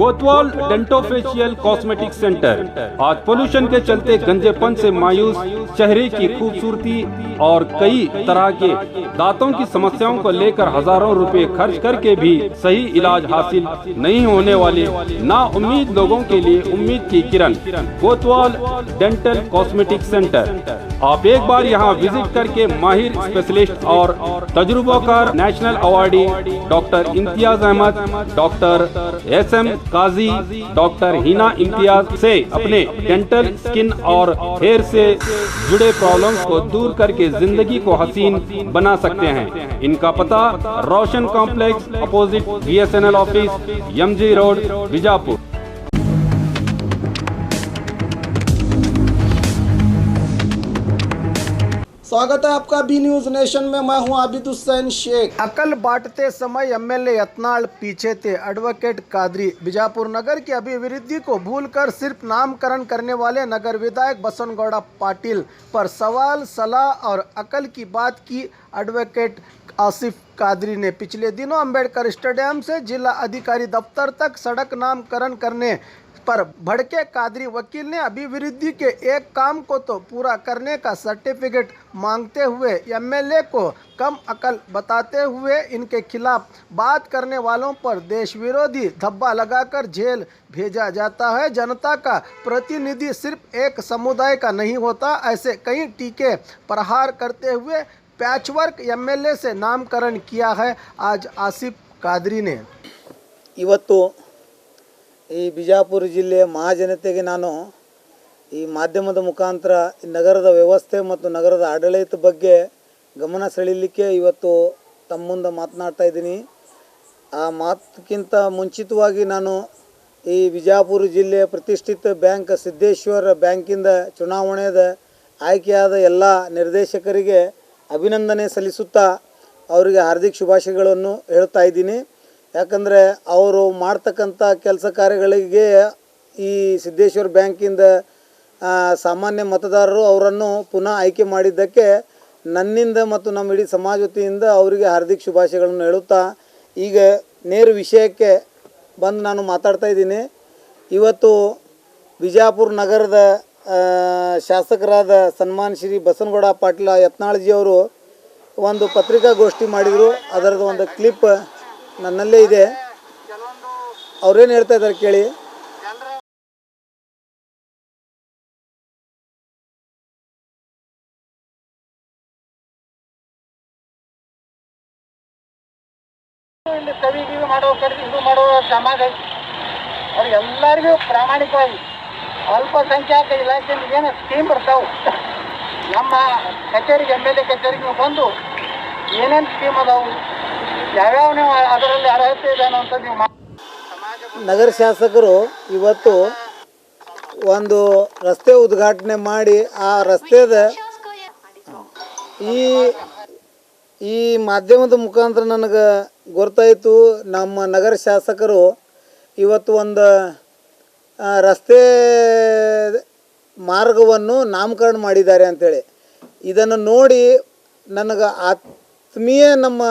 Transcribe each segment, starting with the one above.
कोतवाल dentofacial cosmetic centre. आज pollution के चलते गंजेपन से मायूस चेहरे की खूबसूरती और कई तरह के दांतों की समस्याओं को लेकर हजारों रुपए खर्च करके भी सही इलाज हासिल नहीं होने वाले ना उम्मीद लोगों के लिए उम्मीद की किरण, कोतवाल डेंटल कॉस्मेटिक सेंटर। आप एक बार यहाँ विजिट करके माहिर स्पेशलिस्ट और तजुर्बाकार national awardee doctor Imtiaz Ahmed, doctor SM Qazi, doctor Hina Imtiaz से अपने डेंटल, स्किन और हेयर से जुड़े प्रॉब्लम्स को दूर करके जिंदगी को हसीन बना सकते हैं। इनका पता Roshan complex opposite BSNL office, MG road, Bijapur. स्वागत है आपका बी न्यूज नेशन में। मैं हूं आबिद हुसैन शेख। अकल बांटते समय MLA यत्नाल पीछे थे। एडवोकेट कादरी बीजापुर नगर की अभिवृद्धि को भूलकर सिर्फ नामकरण करने वाले नगर विधायक बसनगौड़ा पाटिल पर सवाल, सलाह और अकल की बात की एडवोकेट आसिफ कादरी ने। पिछले दिनों अंबेडकर स्टेडियम से जिला अधिकारी दफ्तर तक सड़क नामकरण करने पर भड़के कादरी वकील ने अभिवृद्धि के एक काम को तो पूरा करने का सर्टिफिकेट मांगते हुए MLA को कम अकल बताते हुए इनके खिलाफ बात करने वालों पर देश विरोधी धब्बा लगाकर जेल भेजा जाता है। जनता का प्रतिनिधि सिर्फ एक समुदाय का नहीं होता, ऐसे कई टीके प्रहार करते हुए पैचवर्क MLA से नामकरण किया है आज आसिफ कादरी ने। ಇವತ್ತು ಈ ಬಿಜಾಪುರ ಜಿಲ್ಲೆಯ ಮಹಾಜನತೆಗೆ ನಾನು ಈ ಮಾಧ್ಯಮದ ಮುಖಾಂತರ ನಗರದ ವ್ಯವಸ್ಥೆ ಮತ್ತು ನಗರದ ಆಡಳಿತ ಬಗ್ಗೆ ಗಮನ ಸೆಳೀಲಿಕ್ಕೆ ಇವತ್ತು ತಮ್ಮ ಮುಂದೆ ಮಾತನಾಡ್ತಾ ಇದ್ದೀನಿ। ಆ ಮಾತಕ್ಕಿಂತ ಮುಂಚಿತವಾಗಿ ನಾನು ಈ ಬಿಜಾಪುರ ಜಿಲ್ಲೆಯ ಪ್ರತಿಷ್ಠಿತ ಬ್ಯಾಂಕ್ ಸಿದ್ದೇಶ್ವರ ಬ್ಯಾಂಕಿಂದ ಚುನಾವಣೆಯ ಆಯ್ಕೆಯಾದ ಎಲ್ಲ ನಿರ್ದೇಶಕರಿಗೆ ಅಭಿನಂದನೆ ಸಲ್ಲಿಸುತ್ತಾ ಅವರಿಗೆ ಹಾರ್ದಿಕ ಶುಭಾಶಯಗಳನ್ನು ಹೇಳ್ತಾ ಇದ್ದೀನಿ। ಯಾಕಂದರೆ ಅವರು ಮಾಡ್ತಕ್ಕಂಥ ಕೆಲಸ ಕಾರ್ಯಗಳಿಗೆ ಈ ಸಿದ್ದೇಶ್ವರ ಬ್ಯಾಂಕಿಂದ ಸಾಮಾನ್ಯ ಮತದಾರರು ಅವರನ್ನು ಪುನಃ ಆಯ್ಕೆ ಮಾಡಿದ್ದಕ್ಕೆ ನನ್ನಿಂದ ಮತ್ತು ನಮ್ಮ ಇಡೀ ಸಮಾಜ ವತಿಯಿಂದ ಅವರಿಗೆ ಹಾರ್ದಿಕ ಶುಭಾಶಯಗಳನ್ನು ಹೇಳುತ್ತಾ ಈಗ ನೇರ ವಿಷಯಕ್ಕೆ ಬಂದು ನಾನು ಮಾತಾಡ್ತಾ ಇದ್ದೀನಿ। ಇವತ್ತು ಬಿಜಾಪುರ ನಗರದ ಶಾಸಕರಾದ ಸನ್ಮಾನ್ ಶ್ರೀ ಬಸನಗೌಡ ಪಾಟೀಲ ಯತ್ನಾಳ್ಜಿಯವರು ಒಂದು ಪತ್ರಿಕಾಗೋಷ್ಠಿ ಮಾಡಿದರು। ಅದರದ್ದು ಒಂದು ಕ್ಲಿಪ್ ನನ್ನಲ್ಲೇ ಇದೆ, ಅವ್ರೇನು ಹೇಳ್ತಾ ಇದ್ದಾರೆ ಕೇಳಿ। ಇಲ್ಲಿ ಕವಿ ಮಾಡೋ ಕಡೆ ಇದು ಮಾಡೋ ಸಮಾಜ ಅವ್ರಿಗೆಲ್ಲರಿಗೂ ಪ್ರಾಮಾಣಿಕವಾಗಿ ಅಲ್ಪಸಂಖ್ಯಾತ ಇಲಾಖೆಯಿಂದ ಏನು ಸ್ಕೀಮ್ ಬರ್ತಾವೆ ನಮ್ಮ ಕಚೇರಿಗೆ MLA ಕಚೇರಿಗೆ ನೀವು ಬಂದು ಏನೇನು ಸ್ಕೀಮ್ ಅದಾವು, ಯಾವ್ಯಾವ ನೀವು ಅದರಲ್ಲಿ ಅರ್ಹತೆ ಇದೆ ಅಂತ ನೀವು ನಗರ ಶಾಸಕರು ಇವತ್ತು ಒಂದು ರಸ್ತೆ ಉದ್ಘಾಟನೆ ಮಾಡಿ ಆ ರಸ್ತೆದ ಈ ಮಾಧ್ಯಮದ ಮುಖಾಂತರ ನನಗೆ ಗೊತ್ತಾಯಿತು ನಮ್ಮ ನಗರ ಶಾಸಕರು ಇವತ್ತು ಒಂದು ರಸ್ತೆ ಮಾರ್ಗವನ್ನು ನಾಮಕರಣ ಮಾಡಿದ್ದಾರೆ ಅಂಥೇಳಿ। ಇದನ್ನು ನೋಡಿ ನನಗೆ ಆತ್ಮೀಯ ನಮ್ಮ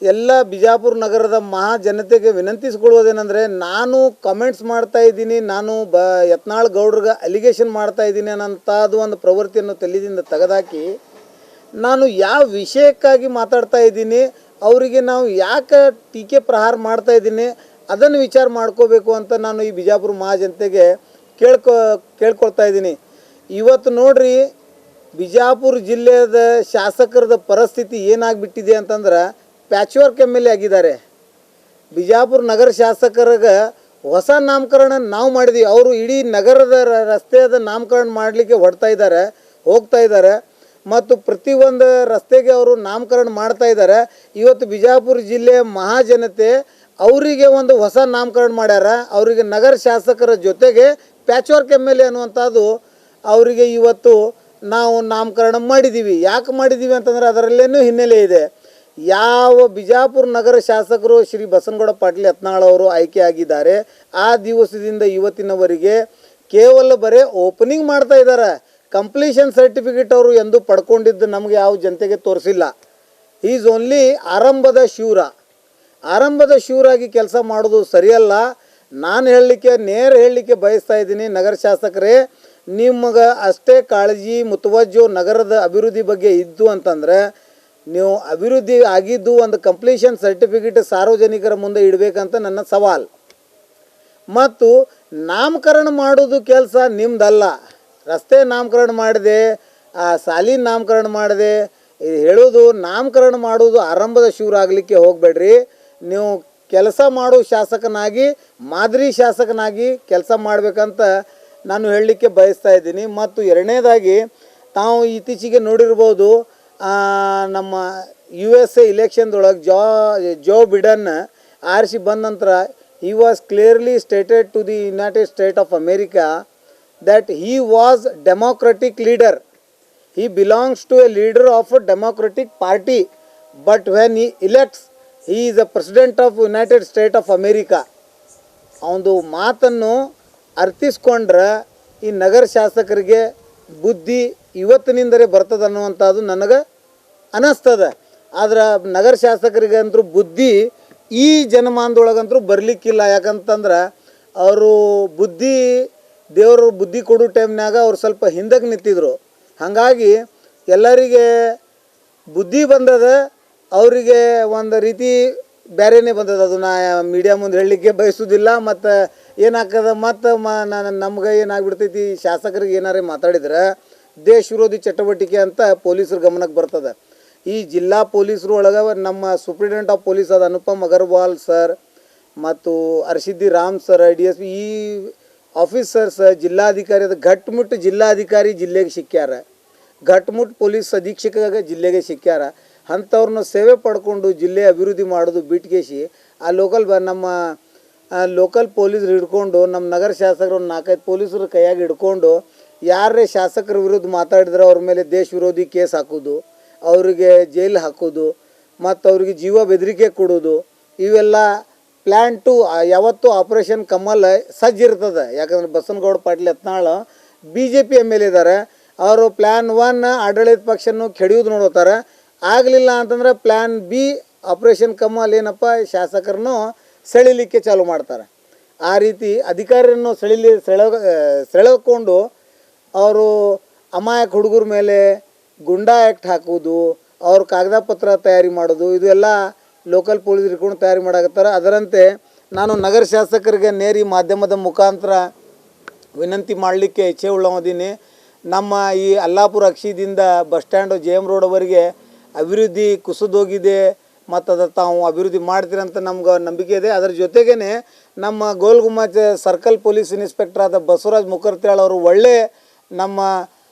ಎಲ್ಲ ಬಿಜಾಪುರ ನಗರದ ಮಹಾಜನತೆಗೆ ವಿನಂತಿಸಿಕೊಳ್ಳುವುದೇನೆಂದರೆ, ನಾನು ಕಮೆಂಟ್ಸ್ ಮಾಡ್ತಾಯಿದ್ದೀನಿ, ನಾನು ಯತ್ನಾಳ್ ಗೌಡ್ರಿಗೆ ಅಲಿಗೇಷನ್ ಮಾಡ್ತಾಯಿದ್ದೀನಿ ಅನ್ನೋಂಥದ್ದು ಒಂದು ಪ್ರವೃತ್ತಿಯನ್ನು ತಲೆದಿಂದ ತೆಗೆದಾಕಿ ನಾನು ಯಾವ ವಿಷಯಕ್ಕಾಗಿ ಮಾತಾಡ್ತಾ ಇದ್ದೀನಿ, ಅವರಿಗೆ ನಾವು ಯಾಕೆ ಟೀಕೆ ಪ್ರಹಾರ ಮಾಡ್ತಾಯಿದ್ದೀನಿ ಅದನ್ನು ವಿಚಾರ ಮಾಡ್ಕೋಬೇಕು ಅಂತ ನಾನು ಈ ಬಿಜಾಪುರ ಮಹಾಜನತೆಗೆ ಕೇಳ್ಕೊಳ್ತಾ ಇದ್ದೀನಿ। ಇವತ್ತು ನೋಡ್ರಿ, ಬಿಜಾಪುರ ಜಿಲ್ಲೆಯ ಶಾಸಕರದ ಪರಿಸ್ಥಿತಿ ಏನಾಗಿಬಿಟ್ಟಿದೆ ಅಂತಂದ್ರೆ ಪ್ಯಾಚ್ವರ್ಕ್ MLA ಆಗಿದ್ದಾರೆ। ಬಿಜಾಪುರ ನಗರ ಶಾಸಕರಿಗೆ ಹೊಸ ನಾಮಕರಣ ನಾವು ಮಾಡಿದ್ವಿ, ಅವರು ಇಡೀ ನಗರದ ರಸ್ತೆಯ ನಾಮಕರಣ ಮಾಡಲಿಕ್ಕೆ ಹೋಗ್ತಾ ಇದ್ದಾರೆ ಮತ್ತು ಪ್ರತಿಯೊಂದು ರಸ್ತೆಗೆ ಅವರು ನಾಮಕರಣ ಮಾಡ್ತಾ ಇದ್ದಾರೆ। ಇವತ್ತು ಬಿಜಾಪುರ ಜಿಲ್ಲೆಯ ಮಹಾಜನತೆ ಅವರಿಗೆ ಒಂದು ಹೊಸ ನಾಮಕರಣ ಮಾಡ್ಯಾರ, ಅವರಿಗೆ ನಗರ ಶಾಸಕರ ಜೊತೆಗೆ ಪ್ಯಾಚ್ವರ್ಕ್ MLA ಅನ್ನುವಂಥದ್ದು ಅವರಿಗೆ ಇವತ್ತು ನಾವು ನಾಮಕರಣ ಮಾಡಿದ್ದೀವಿ। ಯಾಕೆ ಮಾಡಿದ್ದೀವಿ ಅಂತಂದರೆ ಅದರಲ್ಲೇನೂ ಹಿನ್ನೆಲೆ ಇದೆ। ಯಾವ ಬಿಜಾಪುರ ನಗರ ಶಾಸಕರು ಶ್ರೀ ಬಸನಗೌಡ ಪಾಟೀಲ್ ಯತ್ನಾಳ್ ಅವರು ಆಯ್ಕೆಯಾಗಿದ್ದಾರೆ, ಆ ದಿವಸದಿಂದ ಇವತ್ತಿನವರೆಗೆ ಕೇವಲ ಬರೀ ಓಪನಿಂಗ್ ಮಾಡ್ತಾ ಇದ್ದಾರೆ, ಕಂಪ್ಲೀಷನ್ ಸರ್ಟಿಫಿಕೇಟ್ ಅವರು ಎಂದು ಪಡ್ಕೊಂಡಿದ್ದು ನಮಗೆ ಯಾವ ಜನತೆಗೆ ತೋರಿಸಿಲ್ಲ। ಈಸ್ ಓನ್ಲಿ ಆರಂಭದ ಶೂರ, ಆರಂಭದ ಶೂರಾಗಿ ಕೆಲಸ ಮಾಡೋದು ಸರಿಯಲ್ಲ। ನಾನು ನೇರ ಹೇಳಲಿಕ್ಕೆ ಬಯಸ್ತಾ ಇದ್ದೀನಿ, ನಗರ ಶಾಸಕರೇ, ನಿಮಗೆ ಅಷ್ಟೇ ಕಾಳಜಿ ಮುತುವಜ್ಜು ನಗರದ ಅಭಿವೃದ್ಧಿ ಬಗ್ಗೆ ಇದ್ದು ಅಂತಂದರೆ ನೀವು ಅಭಿವೃದ್ಧಿ ಆಗಿದ್ದು ಒಂದು ಕಂಪ್ಲೀಷನ್ ಸರ್ಟಿಫಿಕೇಟ್ ಸಾರ್ವಜನಿಕರ ಮುಂದೆ ಇಡಬೇಕಂತ ನನ್ನ ಸವಾಲು. ಮತ್ತು ನಾಮಕರಣ ಮಾಡೋದು ಕೆಲಸ ನಿಮ್ದಲ್ಲ. ರಸ್ತೆ ನಾಮಕರಣ ಮಾಡಿದೆ, ಸಾಲಿನ ನಾಮಕರಣ ಮಾಡಿದೆ ಹೇಳೋದು, ನಾಮಕರಣ ಮಾಡೋದು ಆರಂಭದ ಶೂರು ಆಗಲಿಕ್ಕೆ ಹೋಗಬೇಡ್ರಿ. ನೀವು ಕೆಲಸ ಮಾಡೋ ಶಾಸಕನಾಗಿ, ಮಾದರಿ ಶಾಸಕನಾಗಿ ಕೆಲಸ ಮಾಡಬೇಕಂತ ನಾನು ಹೇಳಲಿಕ್ಕೆ ಬಯಸ್ತಾ ಇದ್ದೀನಿ. ಮತ್ತು ಎರಡನೇದಾಗಿ ತಾವು ಇತ್ತೀಚೆಗೆ ನೋಡಿರ್ಬೋದು, ನಮ್ಮ USA ಇಲೆಕ್ಷನ್ದೊಳಗೆ ಜೋ ಬಿಡನ್ ಆರಿಸಿ ಬಂದ ನಂತರ he was clearly stated to the United States of America that he was democratic leader. He belongs to a leader of a democratic party, but when he elects, he is the president of United States of America. ಅವನದು ಮಾತನ್ನು ಅರ್ಥಿಸ್ಕೊಂಡ್ರೆ ಈ ನಗರ ಶಾಸಕರಿಗೆ ಬುದ್ಧಿ ಇವತ್ತಿನಿಂದಲೇ ಬರ್ತದೆ ಅನ್ನುವಂಥದ್ದು ನನಗೆ ಅನ್ನಿಸ್ತದೆ. ಆದ್ರೆ ನಗರ ಶಾಸಕರಿಗಂತೂ ಬುದ್ಧಿ ಈ ಜನಮಾನದೊಳಗಂತೂ ಬರಲಿಕ್ಕಿಲ್ಲ. ಯಾಕಂತಂದ್ರೆ ಅವರು ದೇವರು ಬುದ್ಧಿ ಕೊಡೋ ಟೈಮ್ನಾಗ ಅವ್ರು ಸ್ವಲ್ಪ ಹಿಂದಕ್ಕೆ ನಿಂತಿದ್ರು. ಹಾಗಾಗಿ ಎಲ್ಲರಿಗೆ ಬುದ್ಧಿ ಬಂದದ, ಅವರಿಗೆ ಒಂದು ರೀತಿ ಬೇರೆನೇ ಬಂದದ. ಅದು ನಾ ಮೀಡಿಯಾ ಮುಂದೆ ಹೇಳಲಿಕ್ಕೆ ಬಯಸೋದಿಲ್ಲ. ಮತ್ತು ಏನಾಗ್ತದೆ, ಮತ್ತು ನಮ್ಗೆ ಏನಾಗ್ಬಿಡ್ತೈತಿ, ಶಾಸಕರಿಗೆ ಏನಾರೇ ಮಾತಾಡಿದ್ರೆ ದೇಶ ವಿರೋಧಿ ಚಟುವಟಿಕೆ ಅಂತ ಪೊಲೀಸರ ಗಮನಕ್ಕೆ ಬರ್ತದೆ. ಈ ಜಿಲ್ಲಾ ಪೊಲೀಸರು ಒಳಗೆ ನಮ್ಮ ಸೂಪ್ರಿಡೆಂಟ್ ಆಫ್ ಪೊಲೀಸ್ ಆದ ಅನುಪಮ್ ಅಗರ್ವಾಲ್ ಸರ್ ಮತ್ತು ಅರ್ಷಿದಿ ರಾಮ್ ಸರ್, DSP, ಈ ಆಫೀಸರ್ಸ್, ಜಿಲ್ಲಾಧಿಕಾರಿ ಘಟ್ಮುಟ್ ಜಿಲ್ಲಾಧಿಕಾರಿ ಜಿಲ್ಲೆಗೆ ಸಿಕ್ಕ್ಯಾರ, ಘಟ್ಮುಟ್ ಪೊಲೀಸ್ ಅಧೀಕ್ಷಕ ಜಿಲ್ಲೆಗೆ ಸಿಕ್ಕ್ಯಾರ. ಅಂಥವ್ರನ್ನ ಸೇವೆ ಪಡ್ಕೊಂಡು ಜಿಲ್ಲೆ ಅಭಿವೃದ್ಧಿ ಮಾಡೋದು ಬಿಟ್ಕೇಸಿ ನಮ್ಮ ಲೋಕಲ್ ಪೊಲೀಸರು ಹಿಡ್ಕೊಂಡು, ನಮ್ಮ ನಗರ ಶಾಸಕರು 4-5 ಪೊಲೀಸರು ಕೈಯಾಗಿ ಹಿಡ್ಕೊಂಡು ಯಾರೇ ಶಾಸಕರ ವಿರುದ್ಧ ಮಾತಾಡಿದ್ರೆ ಅವ್ರ ಮೇಲೆ ದೇಶ ವಿರೋಧಿ ಕೇಸ್ ಹಾಕೋದು, ಅವರಿಗೆ ಜೈಲು ಹಾಕೋದು ಮತ್ತು ಅವ್ರಿಗೆ ಜೀವ ಬೆದರಿಕೆ ಕೊಡೋದು, ಇವೆಲ್ಲ ಪ್ಲ್ಯಾನ್ ಟು ಯಾವತ್ತೂ ಆಪರೇಷನ್ ಕಮಲ್ ಸಜ್ಜಿರ್ತದೆ. ಯಾಕಂದ್ರೆ ಬಸನಗೌಡ ಪಾಟೀಲ್ ಯತ್ನಾಳ್ BJP MLA ಇದ್ದಾರೆ. ಅವರು ಪ್ಲ್ಯಾನ್ 1 ಆಡಳಿತ ಪಕ್ಷನೂ ಕೆಡಿಯೋದು ನೋಡ್ತಾರೆ. ಆಗಲಿಲ್ಲ ಅಂತಂದ್ರೆ ಪ್ಲ್ಯಾನ್ B ಆಪರೇಷನ್ ಕಮಲ್ ಏನಪ್ಪ, ಶಾಸಕರನ್ನು ಸೆಳಿಲಿಕ್ಕೆ ಚಾಲು ಮಾಡ್ತಾರೆ. ಆ ರೀತಿ ಅಧಿಕಾರಿಯನ್ನು ಸೆಳೆಕೊಂಡು ಅವರು ಅಮಾಯಕ ಹುಡುಗರ ಮೇಲೆ ಗುಂಡಾ ಆ್ಯಕ್ಟ್ ಹಾಕೋದು, ಅವ್ರ ಕಾಗದ ಪತ್ರ ತಯಾರಿ ಮಾಡೋದು, ಇದು ಎಲ್ಲ ಲೋಕಲ್ ಪೊಲೀಸ್ ಇಟ್ಕೊಂಡು ತಯಾರಿ ಮಾಡಾಕತ್ತಾರೆ. ಅದರಂತೆ ನಾನು ನಗರ ಶಾಸಕರಿಗೆ ನೇರಿ ಮಾಧ್ಯಮದ ಮುಖಾಂತರ ವಿನಂತಿ ಮಾಡಲಿಕ್ಕೆ ಇಚ್ಛೆ ಉಳ್ಳವದೀನಿ. ನಮ್ಮ ಈ ಅಲ್ಲಾಪುರ ಅಕ್ಷಿದಿಂದ ಬಸ್ ಸ್ಟ್ಯಾಂಡು JM ರೋಡ್ವರೆಗೆ ಅಭಿವೃದ್ಧಿ ಕುಸಿದೋಗಿದೆ ಮತ್ತು ಅದು ತಾವು ಅಭಿವೃದ್ಧಿ ಮಾಡ್ತೀರಂತ ನಮ್ಗೆ ನಂಬಿಕೆ ಇದೆ. ಅದರ ಜೊತೆಗೇ ನಮ್ಮ ಗೋಲ್ಗುಮ್ಮಚ್ ಸರ್ಕಲ್ ಪೊಲೀಸ್ ಇನ್ಸ್ಪೆಕ್ಟರ್ ಆದ ಬಸವರಾಜ್ ಮುಕರ್ತ್ಯಾಳ್ ಅವರು ಒಳ್ಳೆ ನಮ್ಮ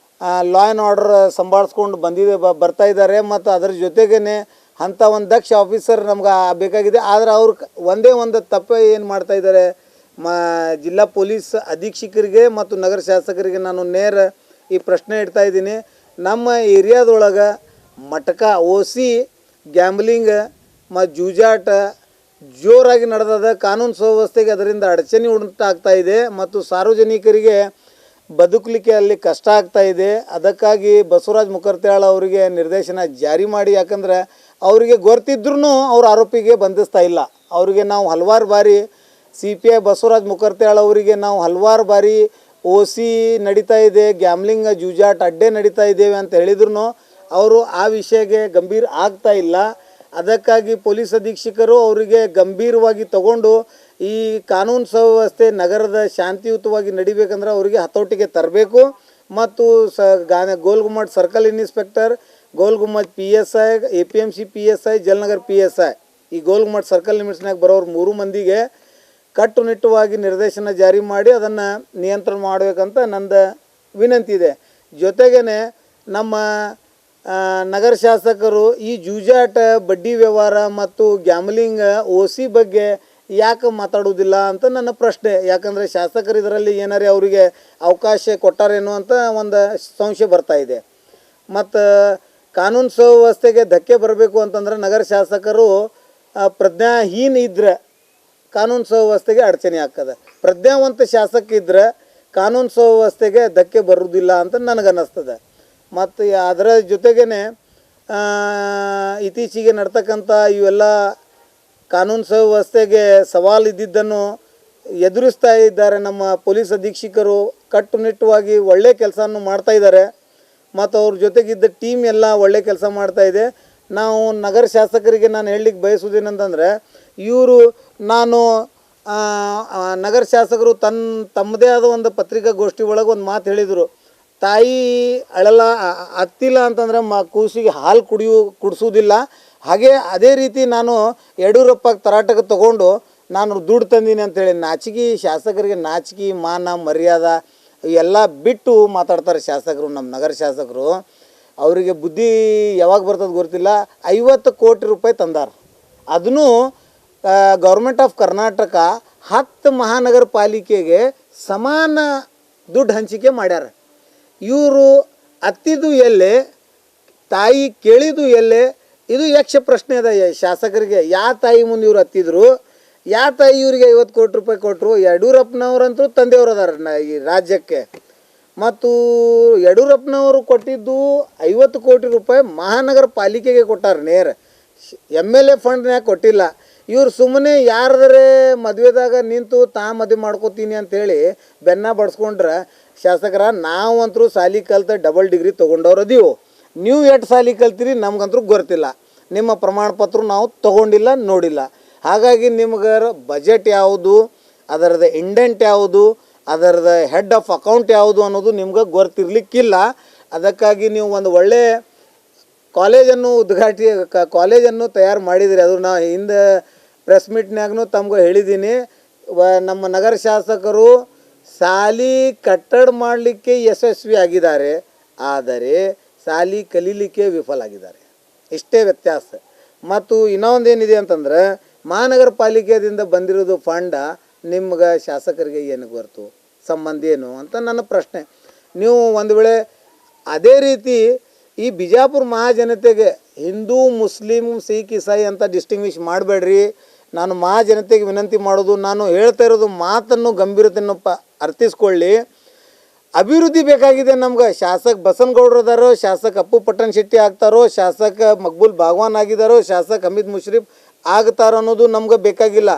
ಲಾ ಆ್ಯಂಡ್ ಆರ್ಡರ್ ಸಂಭಾಳಿಸ್ಕೊಂಡು ಬರ್ತಾ ಇದ್ದಾರೆ. ಮತ್ತು ಅದರ ಜೊತೆಗೇ ಅಂಥ ಒಂದು ದಕ್ಷ ಆಫೀಸರ್ ನಮ್ಗೆ ಬೇಕಾಗಿದೆ. ಆದರೆ ಅವ್ರು ಒಂದೇ ಒಂದು ತಪ್ಪು ಏನು ಮಾಡ್ತಾಯಿದ್ದಾರೆ, ಜಿಲ್ಲಾ ಪೊಲೀಸ್ ಅಧೀಕ್ಷಕರಿಗೆ ಮತ್ತು ನಗರ ಶಾಸಕರಿಗೆ ನಾನು ನೇರ ಈ ಪ್ರಶ್ನೆ ಇಡ್ತಾ ಇದ್ದೀನಿ. ನಮ್ಮ ಏರಿಯಾದೊಳಗೆ ಮಟಕ, OC, ಗ್ಯಾಂಬ್ಲಿಂಗ್ ಮತ್ತು ಜೂಜಾಟ ಜೋರಾಗಿ ನಡೆದದ. ಕಾನೂನು ಸುವ್ಯವಸ್ಥೆಗೆ ಅದರಿಂದ ಅಡಚಣೆ ಉಂಟಾಗ್ತಾ ಇದೆ ಮತ್ತು ಸಾರ್ವಜನಿಕರಿಗೆ ಬದುಕಲಿಕ್ಕೆ ಅಲ್ಲಿ ಕಷ್ಟ ಆಗ್ತಾ ಇದೆ. ಅದಕ್ಕಾಗಿ ಬಸವರಾಜ್ ಮುಕರ್ತ್ಯಾಳ್ ಅವರಿಗೆ ನಿರ್ದೇಶನ ಜಾರಿ ಮಾಡಿ, ಯಾಕಂದ್ರೆ ಅವರಿಗೆ ಗೊತ್ತಿದ್ರೂ ಅವ್ರ ಆರೋಪಿಗೆ ಬಂಧಿಸ್ತಾ ಇಲ್ಲ. ಅವರಿಗೆ ನಾವು ಹಲವಾರು ಬಾರಿ CPI ಬಸವರಾಜ್ ಮುಕರ್ತ್ಯಾಳ್ ಅವರಿಗೆ ನಾವು ಹಲವಾರು ಬಾರಿ OC ನಡೀತಾ ಇದೆ, ಗ್ಯಾಮ್ಲಿಂಗ್ ಜೂಜಾಟ ಅಡ್ಡೆ ನಡೀತಾ ಇದ್ದೇವೆ ಅಂತ ಹೇಳಿದ್ರು ಅವರು ಆ ವಿಷಯಕ್ಕೆ ಗಂಭೀರ ಆಗ್ತಾ ಇಲ್ಲ. ಅದಕ್ಕಾಗಿ ಪೊಲೀಸ್ ಅಧೀಕ್ಷಕರು ಅವರಿಗೆ ಗಂಭೀರವಾಗಿ ತಗೊಂಡು ಈ ಕಾನೂನು ಸುವ್ಯವಸ್ಥೆ ನಗರದ ಶಾಂತಿಯುತವಾಗಿ ನಡಿಬೇಕಂದ್ರೆ ಅವರಿಗೆ ಹತೋಟಿಗೆ ತರಬೇಕು. ಮತ್ತು Gol Gumbaz circle inspector, Gol Gumbaz PSI, APMC PSI, Jalnagar PSI, ಈ ಗೋಲ್ಗುಮ್ಮಟ್ ಸರ್ಕಲ್ ಲಿಮಿಟ್ಸ್ನಾಗ ಬರೋರು 3 ಮಂದಿಗೆ ಕಟ್ಟುನಿಟ್ಟುವಾಗಿ ನಿರ್ದೇಶನ ಜಾರಿ ಮಾಡಿ ಅದನ್ನು ನಿಯಂತ್ರಣ ಮಾಡಬೇಕಂತ ನಂದು ವಿನಂತಿ ಇದೆ. ಜೊತೆಗೇ ನಮ್ಮ ನಗರ ಶಾಸಕರು ಈ ಜೂಜಾಟ, ಬಡ್ಡಿ ವ್ಯವಹಾರ ಮತ್ತು ಗ್ಯಾಮ್ಲಿಂಗ್ OC ಬಗ್ಗೆ ಯಾಕೆ ಮಾತಾಡೋದಿಲ್ಲ ಅಂತ ನನ್ನ ಪ್ರಶ್ನೆ. ಯಾಕಂದರೆ ಶಾಸಕರು ಇದರಲ್ಲಿ ಏನಾರೇ ಅವರಿಗೆ ಅವಕಾಶ ಕೊಟ್ಟಾರೇನೋ ಅಂತ ಒಂದು ಸಂಶಯ ಬರ್ತಾ ಇದೆ. ಮತ್ತು ಕಾನೂನು ಸುವ್ಯವಸ್ಥೆಗೆ ಧಕ್ಕೆ ಬರಬೇಕು ಅಂತಂದ್ರೆ ನಗರ ಶಾಸಕರು ಪ್ರಜ್ಞಾಹೀನ ಇದ್ದರೆ ಕಾನೂನು ಸುವ್ಯವಸ್ಥೆಗೆ ಅಡಚಣೆ ಆಗ್ತದೆ. ಪ್ರಜ್ಞಾವಂತ ಶಾಸಕ ಇದ್ದರೆ ಕಾನೂನು ಸುವ್ಯವಸ್ಥೆಗೆ ಧಕ್ಕೆ ಬರುವುದಿಲ್ಲ ಅಂತ ನನಗನ್ನಿಸ್ತದೆ. ಮತ್ತು ಅದರ ಜೊತೆಗೇ ಇತ್ತೀಚೆಗೆ ನಡ್ತಕ್ಕಂಥ ಇವೆಲ್ಲ ಕಾನೂನು ಸುವ್ಯವಸ್ಥೆಗೆ ಸವಾಲು ಇದ್ದಿದ್ದನ್ನು ಎದುರಿಸ್ತಾ ಇದ್ದಾರೆ. ನಮ್ಮ ಪೊಲೀಸ್ ಅಧೀಕ್ಷಕರು ಕಟ್ಟುನಿಟ್ಟುವಾಗಿ ಒಳ್ಳೆ ಕೆಲಸವನ್ನು ಮಾಡ್ತಾ ಇದ್ದಾರೆ ಮತ್ತು ಅವ್ರ ಜೊತೆಗಿದ್ದ ಟೀಮ್ ಎಲ್ಲ ಒಳ್ಳೆ ಕೆಲಸ ಮಾಡ್ತಾ ಇದೆ. ನಾವು ನಗರ ಶಾಸಕರಿಗೆ ನಾನು ಹೇಳಲಿಕ್ಕೆ ಬಯಸೋದೇನಂತಂದರೆ, ಇವರು ನಾನು ನಗರ ಶಾಸಕರು ತಮ್ಮದೇ ಆದ ಒಂದು ಪತ್ರಿಕಾಗೋಷ್ಠಿ ಒಳಗೆ ಒಂದು ಮಾತು ಹೇಳಿದರು, ತಾಯಿ ಅತ್ತಿಲ್ಲ ಅಂತಂದರೆ ಕೂಸಿಗೆ ಹಾಲು ಕುಡಿಸೋದಿಲ್ಲ. ಹಾಗೆ ಅದೇ ರೀತಿ ನಾನು ಯಡಿಯೂರಪ್ಪ ತರಾಟಕ್ಕೆ ತಗೊಂಡು ನಾನು ದುಡ್ಡು ತಂದೀನಿ ಅಂತೇಳಿ ಶಾಸಕರಿಗೆ ನಾಚಿಕೆ ಮಾನ ಮರ್ಯಾದೆ ಎಲ್ಲ ಬಿಟ್ಟು ಮಾತಾಡ್ತಾರೆ ಶಾಸಕರು. ನಮ್ಮ ನಗರ ಶಾಸಕರು ಅವರಿಗೆ ಬುದ್ಧಿ ಯಾವಾಗ ಬರ್ತದೆ ಗೊತ್ತಿಲ್ಲ. 50 ಕೋಟಿ ರೂಪಾಯಿ ತಂದಾರ. ಅದನ್ನು ಗೌರ್ಮೆಂಟ್ ಆಫ್ ಕರ್ನಾಟಕ 10 ಮಹಾನಗರ ಪಾಲಿಕೆಗೆ ಸಮಾನ ದುಡ್ಡು ಹಂಚಿಕೆ ಮಾಡ್ಯಾರ. ಇವರು ಅತ್ತಿದ್ದು ಎಲ್ಲೇ, ತಾಯಿ ಕೇಳಿದ್ದು ಎಲ್ಲೇ, ಇದು ಯಕ್ಷ ಪ್ರಶ್ನೆ ಅದ ಶಾಸಕರಿಗೆ. ಯಾವ ತಾಯಿ ಮುಂದೆ ಇವ್ರು ಹತ್ತಿದ್ರು, ಯಾವ ತಾಯಿ ಇವರಿಗೆ 50 ಕೋಟಿ ರೂಪಾಯಿ ಕೊಟ್ಟರು? ಯಡಿಯೂರಪ್ಪನವ್ರಂತೂ ತಂದೆಯವರು ಅದಾರ ಈ ರಾಜ್ಯಕ್ಕೆ. ಮತ್ತು ಯಡಿಯೂರಪ್ಪನವರು ಕೊಟ್ಟಿದ್ದು 50 ಕೋಟಿ ರೂಪಾಯಿ ಮಹಾನಗರ ಪಾಲಿಕೆಗೆ ಕೊಟ್ಟಾರ. ನೇರ MLA ಫಂಡ್ನ್ಯಾಗ ಕೊಟ್ಟಿಲ್ಲ. ಇವ್ರು ಸುಮ್ಮನೆ ಯಾರದರೆ ಮದುವೆದಾಗ ನಿಂತು ಮದುವೆ ಮಾಡ್ಕೋತೀನಿ ಅಂಥೇಳಿ ಬೆನ್ನ ಬಡ್ಸ್ಕೊಂಡ್ರೆ ಶಾಸಕರ, ನಾವಂತರೂ ಸಾಲಿ ಕಲ್ತು ಡಬಲ್ ಡಿಗ್ರಿ ತೊಗೊಂಡವ್ರು ಅದೀವು. ನೀವು ಎಷ್ಟು ಸಾಲಿ ಕಲ್ತೀರಿ ನಮ್ಗಂತೂ ಗೊತ್ತಿಲ್ಲ. ನಿಮ್ಮ ಪ್ರಮಾಣ ಪತ್ರ ನಾವು ತೊಗೊಂಡಿಲ್ಲ, ನೋಡಿಲ್ಲ. ಹಾಗಾಗಿ ನಿಮ್ಗೆ ಬಜೆಟ್ ಯಾವುದು, ಅದರದ ಇಂಡೆಂಟ್ ಯಾವುದು, ಅದರದ ಹೆಡ್ ಆಫ್ ಅಕೌಂಟ್ ಯಾವುದು ಅನ್ನೋದು ನಿಮ್ಗೆ ಗೊತ್ತಿರಲಿಕ್ಕಿಲ್ಲ. ಅದಕ್ಕಾಗಿ ನೀವು ಒಂದು ಒಳ್ಳೆಯ ಕಾಲೇಜನ್ನು ತಯಾರು ಮಾಡಿದಿರಿ. ಅದು ನಾ ಹಿಂದೆ ಪ್ರೆಸ್ ಮೀಟ್ನಾಗೂ ತಮ್ಗೆ ಹೇಳಿದ್ದೀನಿ. ನಮ್ಮ ನಗರ ಶಾಸಕರು ಸಾಲಿ ಕಟ್ಟಡ ಮಾಡಲಿಕ್ಕೆ ಯಶಸ್ವಿ ಆಗಿದ್ದಾರೆ, ಆದರೆ ಸಾಲಿ ಕಲೀಲಿಕ್ಕೆ ವಿಫಲ ಆಗಿದ್ದಾರೆ. ಇಷ್ಟೇ ವ್ಯತ್ಯಾಸ. ಮತ್ತು ಇನ್ನೊಂದೇನಿದೆ ಅಂತಂದ್ರೆ, ಮಹಾನಗರ ಪಾಲಿಕೆಯಿಂದ ಬಂದಿರೋದು ಫಂಡ ನಿಮ್ಗೆ ಶಾಸಕರಿಗೆ ಏನು ಗೊತ್ತು, ಸಂಬಂಧ ಏನು ಅಂತ ನನ್ನ ಪ್ರಶ್ನೆ. ನೀವು ಒಂದು ವೇಳೆ ಅದೇ ರೀತಿ ಈ ಬಿಜಾಪುರ ಮಹಾಜನತೆಗೆ ಹಿಂದೂ ಮುಸ್ಲಿಂ ಸಿಖ್ ಇಸಾಯಿ ಅಂತ ಡಿಸ್ಟಿಂಗ್ವಿಷ್ ಮಾಡಬೇಡ್ರಿ. ನಾನು ಮಹಾಜನತೆಗೆ ವಿನಂತಿ ಮಾಡೋದು, ನಾನು ಹೇಳ್ತಾ ಇರೋದು ಮಾತನ್ನು ಗಂಭೀರತೆಯನ್ನು ಅರ್ಥಿಸ್ಕೊಳ್ಳಿ. ಅಭಿವೃದ್ಧಿ ಬೇಕಾಗಿದೆ ನಮ್ಗೆ. ಶಾಸಕ ಬಸನಗೌಡರು ಅದಾರೋ, ಶಾಸಕ ಅಪ್ಪು ಪಟ್ಟಣ್ ಶೆಟ್ಟಿ ಆಗ್ತಾರೋ, ಶಾಸಕ ಮಕ್ಬೂಲ್ ಬಾಗ್ವಾನ್ ಆಗಿದ್ದಾರೋ, ಶಾಸಕ ಹಮೀದ್ ಮುಷ್ರಿಫ್ ಆಗ್ತಾರೋ ಅನ್ನೋದು ನಮ್ಗೆ ಬೇಕಾಗಿಲ್ಲ.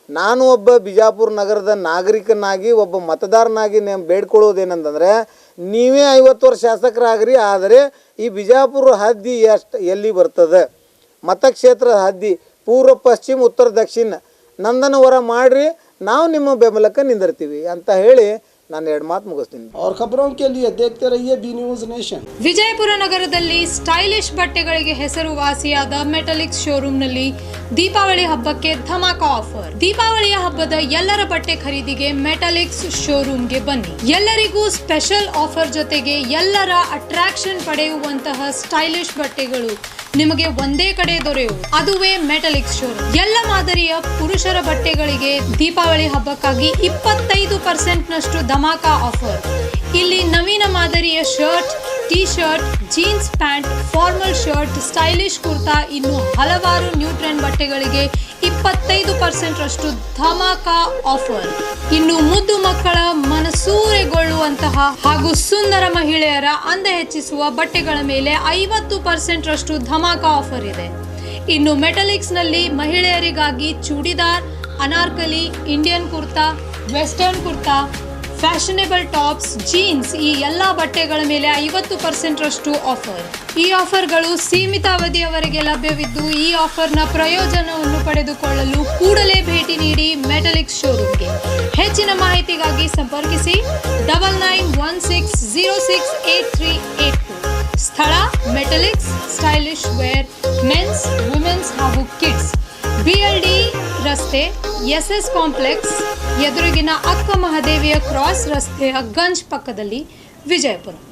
ನಾನು ಒಬ್ಬ ಬಿಜಾಪುರ ನಗರದ ನಾಗರಿಕನಾಗಿ, ಒಬ್ಬ ಮತದಾರನಾಗಿ ನಾನು ಬೇಡ್ಕೊಳ್ಳೋದೇನಂತಂದರೆ, ನೀವೇ 50 ವರ್ಷ ಶಾಸಕರಾಗ್ರಿ, ಆದರೆ ಈ ಬಿಜಾಪುರ ಹದ್ದಿ ಎಲ್ಲಿ ಬರ್ತದೆ, ಮತಕ್ಷೇತ್ರದ ಹದ್ದಿ ಪೂರ್ವ ಪಶ್ಚಿಮ ಉತ್ತರ ದಕ್ಷಿಣ ನಂದನ ಹೊರ ಮಾಡಿರಿ, ನಾವು ನಿಮ್ಮ ಬೆಂಬಲಕ್ಕೆ ನಿಂದಿರ್ತೀವಿ ಅಂತ ಹೇಳಿ ನಾನು 2 ಮಾತು ಮುಗಿಸ್ತೀನಿ. और खबरों के लिए देखते रहिए बी न्यूज नेशन. ವಿಜಯಪುರ ನಗರದಲ್ಲಿ ಸ್ಟೈಲಿಶ್ ಬಟ್ಟೆಗಳಿಗೆ ಹೆಸರುವಾಸಿಯಾದ ಮೆಟಲಿಕ್ಸ್ ಶೋರೂಮ್ನಲ್ಲಿ ದೀಪಾವಳಿ ಹಬ್ಬಕ್ಕೆ ಧಮಾಕ ಆಫರ್. ದೀಪಾವಳಿಯ ಹಬ್ಬದ ಎಲ್ಲರ ಬಟ್ಟೆ ಖರೀದಿಗೆ ಮೆಟಲಿಕ್ಸ್ ಶೋರೂಮ್ಗೆ ಬನ್ನಿ. ಎಲ್ಲರಿಗೂ ಸ್ಪೆಷಲ್ ಆಫರ್ ಜೊತೆಗೆ ಎಲ್ಲರ ಅಟ್ರಾಕ್ಷನ್ ಪಡೆಯುವಂತಹ ಸ್ಟೈಲಿಶ್ ಬಟ್ಟೆಗಳು ನಿಮಗೆ ಒಂದೇ ಕಡೆ ದೊರೆಯುವುದು, ಅದುವೇ ಮೆಟಲಿಕ್ಸ್ ಶೋರೂಮ್. ಎಲ್ಲ ಮಾದರಿಯ ಪುರುಷರ ಬಟ್ಟೆಗಳಿಗೆ ದೀಪಾವಳಿ ಹಬ್ಬಕ್ಕಾಗಿ 25% ನಷ್ಟು ಧಮಾಕ ಆಫರ್. ಇಲ್ಲಿ ನವೀನ ಮಾದರಿಯ shirt, T shirt, jeans pant, formal shirt, stylish kurta, ಇನ್ನು ಹಲವಾರು ನ್ಯೂ ಟ್ರೆಂಡ್ ಬಟ್ಟೆಗಳಿಗೆ 25% ರಷ್ಟು ಧಮಾಕ ಆಫರ್. ಇನ್ನು ಮುದ್ದು ಮಕ್ಕಳ ಮನಸೂರೆಗೊಳ್ಳುವಂತಹ ಹಾಗೂ ಸುಂದರ ಮಹಿಳೆಯರ ಅಂದ ಹೆಚ್ಚಿಸುವ ಬಟ್ಟೆಗಳ ಮೇಲೆ 50% ರಷ್ಟು ಧಮಾಕ ಆಫರ್ ಇದೆ. ಇನ್ನು ಮೆಟಲಿಕ್ಸ್ ನಲ್ಲಿ ಮಹಿಳೆಯರಿಗಾಗಿ churidar, Anarkali, Indian kurta, western kurta, fashionable tops, jeans ಈ ಎಲ್ಲ ಬಟ್ಟೆಗಳ ಮೇಲೆ 50% ರಷ್ಟು ಆಫರ್. ಈ ಆಫರ್ಗಳು ಸೀಮಿತ ಅವಧಿಯವರೆಗೆ ಲಭ್ಯವಿದ್ದು, ಈ ಆಫರ್ನ ಪ್ರಯೋಜನವನ್ನು ಪಡೆದುಕೊಳ್ಳಲು ಕೂಡಲೇ ಭೇಟಿ ನೀಡಿ ಮೆಟಲಿಕ್ಸ್ ಶೋರೂಮ್ಗೆ. ಹೆಚ್ಚಿನ ಮಾಹಿತಿಗಾಗಿ ಸಂಪರ್ಕಿಸಿ 9916068382. ಸ್ಥಳ Metaliks stylish wear men's, women's ಹಾಗೂ ಕಿಡ್ಸ್, BLD ರಸ್ತೆ, SS ಕಾಂಪ್ಲೆಕ್ಸ್ ಎದುರಿಗಿನ ಅಕ್ಕ ಮಹಾದೇವಿಯ ಕ್ರಾಸ್ ರಸ್ತೆಯ ಗಂಜ್ ಪಕ್ಕದಲ್ಲಿ, ವಿಜಯಪುರ.